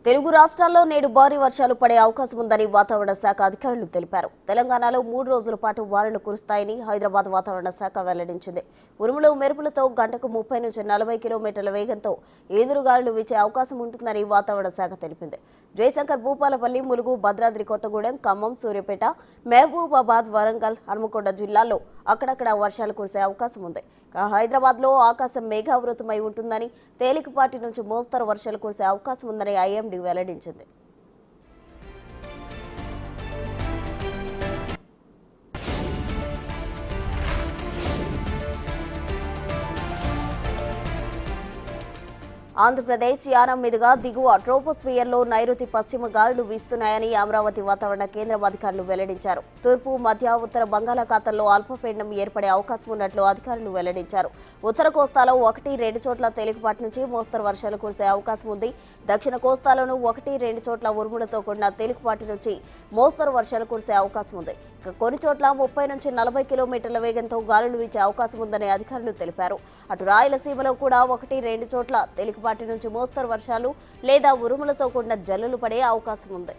తెలుగు రాష్ట్రాల్లో నేడు భారీ వర్షాలు పడే అవకాశం ఉందని వాతావరణ శాఖ అధికారులు తెలిపారు. తెలంగాణలో 3 రోజుల పాటు వానలు కురుస్తాయని హైదరాబాద్ వాతావరణ శాఖ వెల్లడించింది. ఉరుములు మెరుపులతో గంటకు 30 నుంచి 40 కిలోమీటర్ల వేగంతో ఈదురుగాలులు వీచే అవకాశం ఉంటుందని వాతావరణ శాఖ తెలిపింది. జయశంకర్, భూపాలపల్లి, ములుగు, భద్రాద్రి కొత్తగూడెం, ఖమ్మం, సూర్యాపేట, మహబూబాబాద్, వరంగల్, హన్మకొండ జిల్లాల్లో అక్కడక్కడ వర్షాలు కురిసే అవకాశం ఉంది. హైదరాబాద్లో ఆకాశం మేఘావృతమై ఉంటుందని, తేలికపాటి నుంచి మోస్తరు వర్షాలు కురిసే అవకాశం ఉందని ఐఎండీ వెల్లడించింది. ఆంధ్రప్రదేశ్ యానం మీదుగా దిగువ ట్రోపోస్ఫియర్లో నైరుతి పశ్చిమ గాలులు వీస్తున్నాయని అమరావతి వాతావరణ కేంద్రం అధికారులు వెల్లడించారు. తూర్పు, మధ్య, ఉత్తర బంగాళాఖాతంలో అల్పపీడనం ఏర్పడే అవకాశం ఉన్నట్లు అధికారులు వెల్లడించారు. ఉత్తర కోస్తాలో 1-2 చోట్ల తేలికపాటి నుంచి మోస్తరు వర్షాలు కురిసే అవకాశం ఉంది. దక్షిణ కోస్తాలోనూ 1-2 చోట్ల ఉరుములతో కూడిన తేలికపాటి నుంచి మోస్తరు వర్షాలు కురిసే అవకాశం ఉంది. కొన్ని చోట్ల 30 నుంచి 40 కిలోమీటర్ల వేగంతో గాలులు వీచే అవకాశం ఉందని అధికారులు తెలిపారు. అటు రాయలసీమలో కూడా 1-2 చోట్ల తేలికపాటి నుంచి మోస్తరు వర్షాలు లేదా ఉరుములతో కూడిన జల్లులు పడే అవకాశం ఉంది.